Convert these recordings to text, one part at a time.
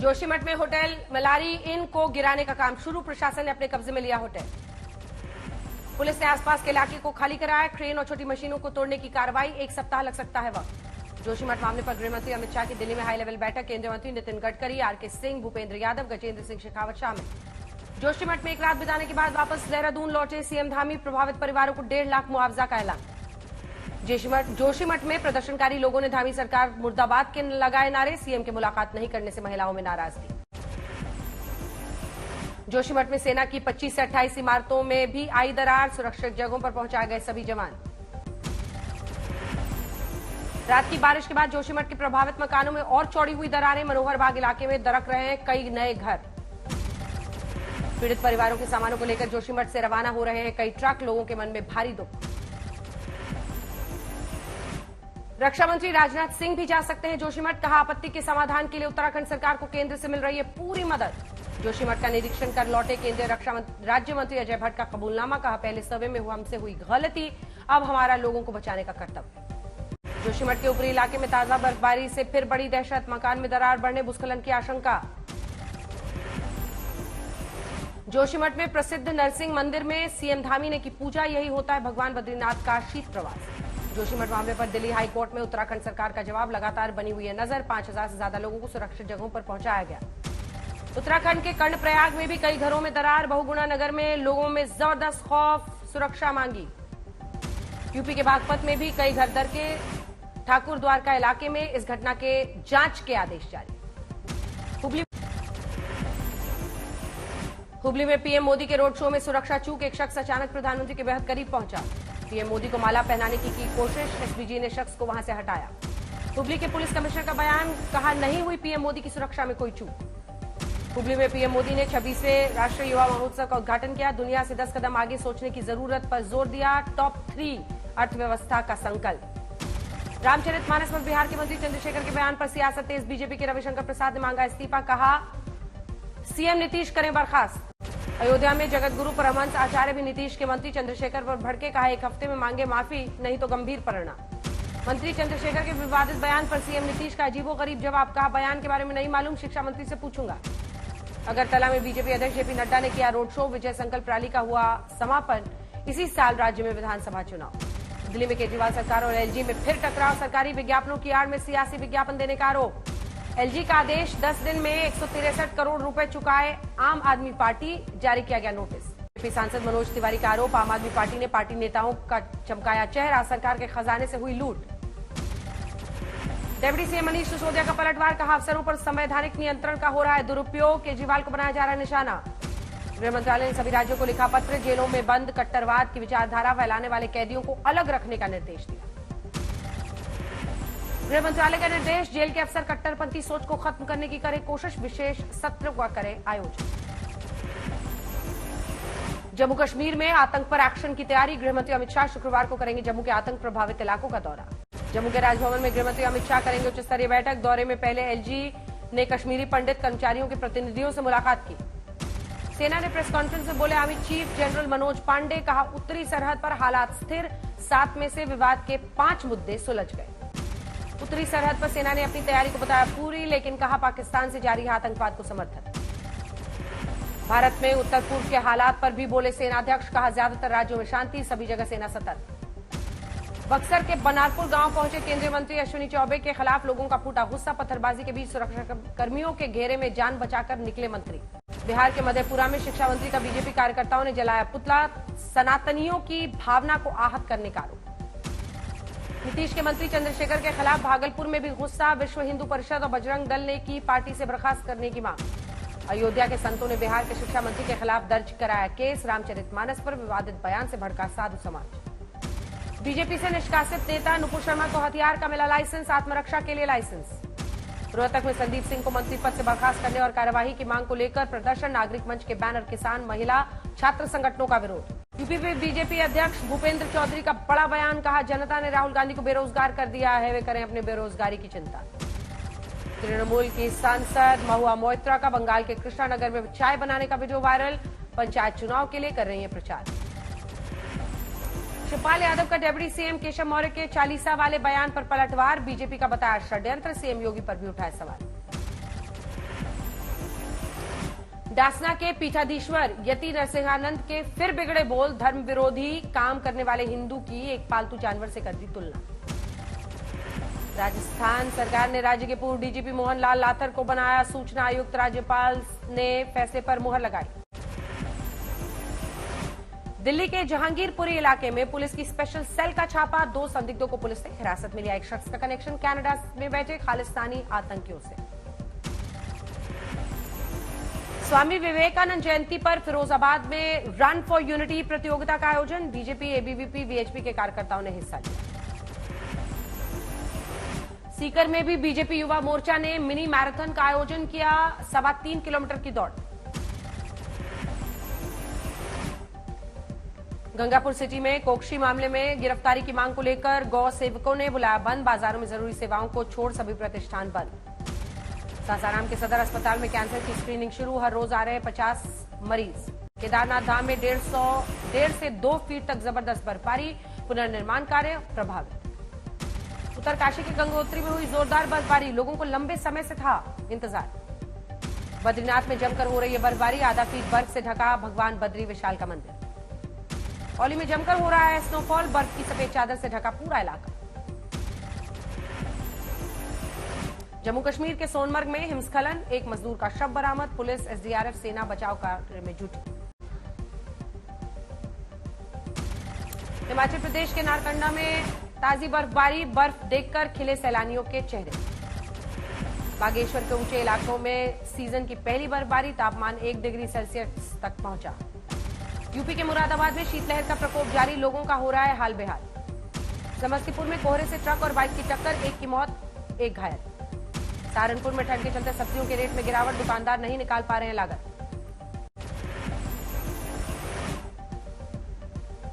जोशीमठ में होटल मलारी इन को गिराने का काम शुरू, प्रशासन ने अपने कब्जे में लिया होटल। पुलिस ने आसपास के इलाके को खाली कराया, क्रेन और छोटी मशीनों को तोड़ने की कार्रवाई, 1 सप्ताह लग सकता है वक्त। जोशीमठ मामले पर गृहमंत्री अमित शाह की दिल्ली में हाई लेवल बैठक, केंद्रीय मंत्री नितिन गडकरी, आरके सिंह, भूपेंद्र यादव, गजेंद्र सिंह शेखावत शामिल। जोशीमठ में एक रात बिताने के बाद वापस देहरादून लौटे सीएम धामी, प्रभावित परिवारों को 1.5 लाख मुआवजा का ऐलान। जोशीमठ में प्रदर्शनकारी लोगों ने धामी सरकार मुर्दाबाद के लगाए नारे, सीएम की मुलाकात नहीं करने से महिलाओं में नाराजगी। जोशीमठ में सेना की 25 से 28 इमारतों में भी आई दरार, सुरक्षित जगहों पर पहुंचाए गए सभी जवान। रात की बारिश के बाद जोशीमठ के प्रभावित मकानों में और चौड़ी हुई दरारें, मनोहर बाग इलाके में दरक रहे हैं कई नए घर। पीड़ित परिवारों के सामानों को लेकर जोशीमठ से रवाना हो रहे हैं कई ट्रक, लोगों के मन में भारी दुख। रक्षा मंत्री राजनाथ सिंह भी जा सकते हैं जोशीमठ, कहा आपत्ति के समाधान के लिए उत्तराखंड सरकार को केंद्र से मिल रही है पूरी मदद। जोशीमठ का निरीक्षण कर लौटे केंद्रीय राज्य मंत्री अजय भट्ट का कबूलनामा, कहा पहले सर्वे में हमसे हुई गलती, अब हमारा लोगों को बचाने का कर्तव्य। जोशीमठ के ऊपरी इलाके में ताजा बर्फबारी से फिर बड़ी दहशत, मकान में दरार बढ़ने, भूस्खलन की आशंका। जोशीमठ में प्रसिद्ध नरसिंह मंदिर में सीएम धामी ने की पूजा, यही होता है भगवान बद्रीनाथ का शीत प्रवास। जोशीमठ मामले पर दिल्ली हाई कोर्ट में उत्तराखंड सरकार का जवाब, लगातार बनी हुई है नजर, 5000 से ज्यादा लोगों को सुरक्षित जगहों पर पहुंचाया गया। उत्तराखंड के कर्णप्रयाग में भी कई घरों में दरार, बहुगुणा नगर में लोगों में जबरदस्त खौफ, सुरक्षा मांगी। यूपी के बागपत में भी कई घर दर के, ठाकुर द्वारका इलाके में इस घटना के जांच के आदेश जारी। हुबली में पीएम मोदी के रोड शो में सुरक्षा चूक, एक शख्स अचानक प्रधानमंत्री के बेहद करीब पहुंचा। पीएम मोदी को माला पहनाने की कोशिश, एसपीजी ने शख्स को वहां से हटाया। हुबली के पुलिस कमिश्नर का बयान, कहा नहीं हुई पीएम मोदी की सुरक्षा में कोई चूक। हुबली में पीएम मोदी ने 26वें राष्ट्रीय युवा महोत्सव का उद्घाटन किया, दुनिया से 10 कदम आगे सोचने की जरूरत पर जोर दिया, टॉप 3 अर्थव्यवस्था का संकल्प। रामचरितमानस पर बिहार के मंत्री चंद्रशेखर के बयान पर सियासत तेज, बीजेपी के रविशंकर प्रसाद ने मांगा इस्तीफा, कहा सीएम नीतीश करें बर्खास्त। अयोध्या में जगतगुरु परमहंस आचार्य भी नीतीश के मंत्री चंद्रशेखर पर भड़के, कहा 1 हफ्ते में मांगे माफी, नहीं तो गंभीर परिणाम। मंत्री चंद्रशेखर के विवादित बयान पर सीएम नीतीश का अजीबोगरीब जवाब, कहा बयान के बारे में नहीं मालूम, शिक्षा मंत्री से पूछूंगा। अगरतला में बीजेपी अध्यक्ष जेपी नड्डा ने किया रोड शो, विजय संकल्प रैली का हुआ समापन। इसी साल राज्य में विधानसभा चुनाव। दिल्ली में केजरीवाल सरकार और एलजी में फिर टकराव, सरकारी विज्ञापनों की आड़ में सियासी विज्ञापन देने का आरोप। एलजी का आदेश, 10 दिन में 163 करोड़ रुपए चुकाए आम आदमी पार्टी, जारी किया गया नोटिस। बीजेपी सांसद मनोज तिवारी का आरोप, आम आदमी पार्टी ने पार्टी नेताओं का चमकाया चेहरा, सरकार के खजाने से हुई लूट। डिप्टी सीएम मनीष सिसोदिया का पलटवार, कहा अफसरों पर संवैधानिक नियंत्रण का हो रहा है दुरुपयोग, केजरीवाल को बनाया जा रहा है निशाना। गृह मंत्रालय ने सभी राज्यों को लिखा पत्र, जेलों में बंद कट्टरवाद की विचारधारा फैलाने वाले कैदियों को अलग रखने का निर्देश दिया। गृह मंत्रालय का निर्देश, जेल के अफसर कट्टरपंथी सोच को खत्म करने की करें कोशिश, विशेष सत्र का करें आयोजन। जम्मू कश्मीर में आतंक पर एक्शन की तैयारी, गृहमंत्री अमित शाह शुक्रवार को करेंगे जम्मू के आतंक प्रभावित इलाकों का दौरा। जम्मू के राजभवन में गृहमंत्री अमित शाह करेंगे उच्च स्तरीय बैठक। दौरे में पहले एलजी ने कश्मीरी पंडित कर्मचारियों के प्रतिनिधियों से मुलाकात की। सेना ने प्रेस कॉन्फ्रेंस में बोले army chief general Manoj Pandey, कहा उत्तरी सरहद पर हालात स्थिर, 7 में से विवाद के 5 मुद्दे सुलझ गए। उत्तरी सरहद पर सेना ने अपनी तैयारी को बताया पूरी, लेकिन कहा पाकिस्तान से जारी है आतंकवाद को समर्थन। भारत में उत्तर पूर्व के हालात पर भी बोले सेनाध्यक्ष, कहा ज्यादातर राज्यों में शांति, सभी जगह सेना सतर्क। बक्सर के बनारपुर गांव पहुंचे केंद्रीय मंत्री अश्विनी चौबे के खिलाफ लोगों का फूटा गुस्सा, पत्थरबाजी के बीच सुरक्षा कर्मियों के घेरे में जान बचाकर निकले मंत्री। बिहार के मधेपुरा में शिक्षा मंत्री का बीजेपी कार्यकर्ताओं ने जलाया पुतला, सनातनियों की भावना को आहत करने का आरोप। नीतीश के मंत्री चंद्रशेखर के खिलाफ भागलपुर में भी गुस्सा, विश्व हिंदू परिषद और बजरंग दल ने की पार्टी से बर्खास्त करने की मांग। अयोध्या के संतों ने बिहार के शिक्षा मंत्री के खिलाफ दर्ज कराया केस, रामचरितमानस पर विवादित बयान से भड़का साधु समाज। बीजेपी से निष्कासित नेता नुपुर शर्मा को हथियार का मिला लाइसेंस, आत्मरक्षा के लिए लाइसेंस। रोहतक में संदीप सिंह को मंत्री पद से बर्खास्त करने और कार्यवाही की मांग को लेकर प्रदर्शन, नागरिक मंच के बैनर, किसान, महिला, छात्र संगठनों का विरोध। यूपी में बीजेपी अध्यक्ष भूपेंद्र चौधरी का बड़ा बयान, कहा जनता ने राहुल गांधी को बेरोजगार कर दिया है, वे करें अपने बेरोजगारी की चिंता। तृणमूल की सांसद महुआ मोइत्रा का बंगाल के कृष्णानगर में चाय बनाने का वीडियो वायरल, पंचायत चुनाव के लिए कर रही है प्रचार। शिवपाल यादव का डिप्टी सीएम केशव मौर्य के चालीसा वाले बयान पर पलटवार, बीजेपी का बताया षड्यंत्र, सीएम योगी पर भी उठाए सवाल। डासना के पीठाधीश्वर यति नरसिंहानंद के फिर बिगड़े बोल, धर्म विरोधी काम करने वाले हिंदू की एक पालतू जानवर से कर दी तुलना। राजस्थान सरकार ने राज्य के पूर्व डीजीपी मोहन लाल लाथर को बनाया सूचना आयुक्त, राज्यपाल ने फैसले पर मुहर लगाई। दिल्ली के जहांगीरपुरी इलाके में पुलिस की स्पेशल सेल का छापा, 2 संदिग्धों को पुलिस ने हिरासत में लिया। एक शख्स का कनेक्शन कनाडा में बैठे खालिस्तानी आतंकियों से। स्वामी विवेकानंद जयंती पर फिरोजाबाद में रन फॉर यूनिटी प्रतियोगिता का आयोजन, बीजेपी, एबीवीपी, वीएचपी के कार्यकर्ताओं ने हिस्सा लिया। सीकर में भी बीजेपी युवा मोर्चा ने मिनी मैराथन का आयोजन किया, 3.25 किलोमीटर की दौड़। गंगापुर सिटी में कोकशी मामले में गिरफ्तारी की मांग को लेकर गौ सेवकों ने बुलाया बंद, बाजारों में जरूरी सेवाओं को छोड़ सभी प्रतिष्ठान बंद। सासाराम के सदर अस्पताल में कैंसर की स्क्रीनिंग शुरू, हर रोज आ रहे 50 मरीज। केदारनाथ धाम में 1.5 से 2 फीट तक जबरदस्त बर्फबारी, पुनर्निर्माण कार्य प्रभावित। उत्तरकाशी के गंगोत्री में हुई जोरदार बर्फबारी, लोगों को लंबे समय से था इंतजार। बद्रीनाथ में जमकर हो रही है बर्फबारी, आधा फीट बर्फ से ढका भगवान बद्री विशाल का मंदिर। औली में जमकर हो रहा है स्नोफॉल, बर्फ की सफेद चादर से ढका पूरा इलाका। जम्मू कश्मीर के सोनमर्ग में हिमस्खलन, एक मजदूर का शव बरामद, पुलिस, एसडीआरएफ, सेना बचाव कार्य में जुटी। हिमाचल प्रदेश के नारकंडा में ताजी बर्फबारी, बर्फ देखकर खिले सैलानियों के चेहरे। बागेश्वर के ऊंचे इलाकों में सीजन की पहली बर्फबारी, तापमान 1 डिग्री सेल्सियस तक पहुंचा। यूपी के मुरादाबाद में शीतलहर का प्रकोप जारी, लोगों का हो रहा है हाल बेहाल। समस्तीपुर में कोहरे से ट्रक और बाइक की टक्कर, 1 की मौत, 1 घायल। सहारनपुर में ठंड के चलते सब्जियों के रेट में गिरावट, दुकानदार नहीं निकाल पा रहे हैं लागत।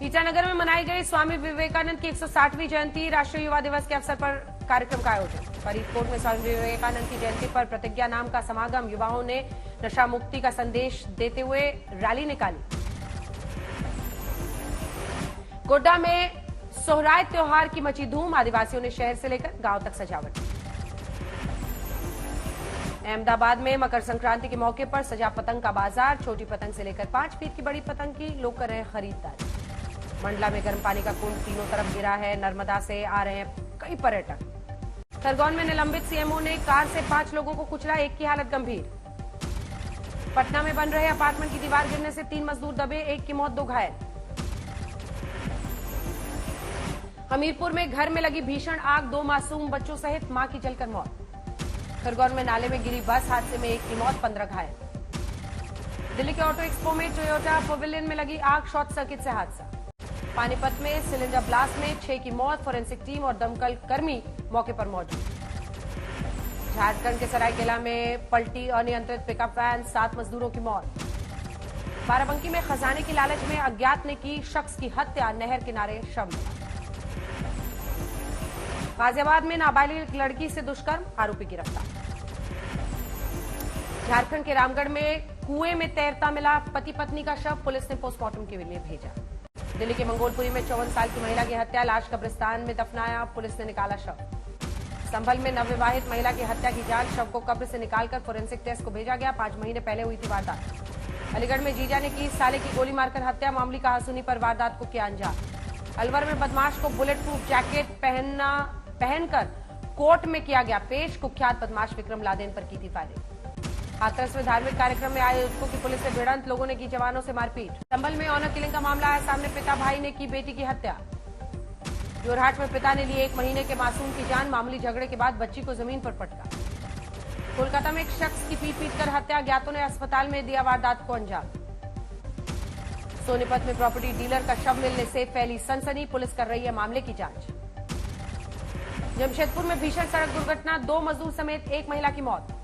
ईटानगर में मनाई गई स्वामी विवेकानंद की 160वीं जयंती, राष्ट्रीय युवा दिवस के अवसर पर कार्यक्रम का आयोजन। फरीदकोट में स्वामी विवेकानंद की जयंती पर प्रतिज्ञा नाम का समागम, युवाओं ने नशा मुक्ति का संदेश देते हुए रैली निकाली। गोड्डा में सोहराय त्योहार की मची धूम, आदिवासियों ने शहर से लेकर गांव तक सजावट की। अहमदाबाद में मकर संक्रांति के मौके पर सजा पतंग का बाजार, छोटी पतंग से लेकर 5 फीट की बड़ी पतंग की लोग कर रहे हैं खरीदारी। मंडला में गर्म पानी का कुंड तीनों तरफ गिरा है, नर्मदा से आ रहे हैं कई पर्यटक। खरगोन में निलंबित सीएमओ ने कार से 5 लोगों को कुचला, 1 की हालत गंभीर। पटना में बन रहे अपार्टमेंट की दीवार गिरने से 3 मजदूर दबे, 1 की मौत, 2 घायल। हमीरपुर में घर में लगी भीषण आग, 2 मासूम बच्चों सहित मां की जलकर मौत। खरगोन में नाले में गिरी बस, हादसे में 1 की मौत, 15 घायल। दिल्ली के ऑटो एक्सपो में टोयोटा पवेलियन में लगी आग, शॉर्ट सर्किट से हादसा। पानीपत में सिलेंडर ब्लास्ट में 6 की मौत, फोरेंसिक टीम और दमकल कर्मी मौके पर मौजूद। झारखंड के सरायकेला में पलटी अनियंत्रित पिकअप वैन, 7 मजदूरों की मौत। बाराबंकी में खजाने की लालच में अज्ञात ने की शख्स की हत्या, नहर किनारे शव मिला। गाजियाबाद में नाबालिग लड़की से दुष्कर्म, आरोपी गिरफ्तार। झारखंड के रामगढ़ में कुएं में तैरता मिला पति पत्नी का शव, पुलिस ने पोस्टमार्टम के लिए भेजा। दिल्ली के मंगोलपुरी में 54 साल की महिला की हत्या, लाश कब्रिस्तान में दफनाया, पुलिस ने निकाला शव। संभल में नवविवाहित महिला की हत्या की जांच, शव को कब्र से निकालकर फोरेंसिक टेस्ट को भेजा गया, 5 महीने पहले हुई थी वारदात। अलीगढ़ में जीजा ने की साले की गोली मारकर हत्या, मामूली कहासुनी पर वारदात को किया अंजाम। अलवर में बदमाश को बुलेट प्रूफ जैकेट पहनकर कोर्ट में किया गया पेश, कुख्यात बदमाश विक्रम लादेन पर की थी फायरिंग। हाथरस में धार्मिक कार्यक्रम में आए युवकों की पुलिस से भिड़ंत, लोगों ने की जवानों से मारपीट। संभल में ऑनर किलिंग का मामला आया सामने, पिता भाई ने की बेटी की हत्या। जोरहाट में पिता ने लिए 1 महीने के मासूम की जान, मामूली झगड़े के बाद बच्ची को जमीन पर पटका। कोलकाता में एक शख्स की पीट कर हत्या, ज्ञातों ने अस्पताल में दिया वारदात को अंजाम। सोनीपत में प्रॉपर्टी डीलर का शव मिलने से फैली सनसनी, पुलिस कर रही है मामले की जांच। जमशेदपुर में भीषण सड़क दुर्घटना, 2 मजदूर समेत 1 महिला की मौत।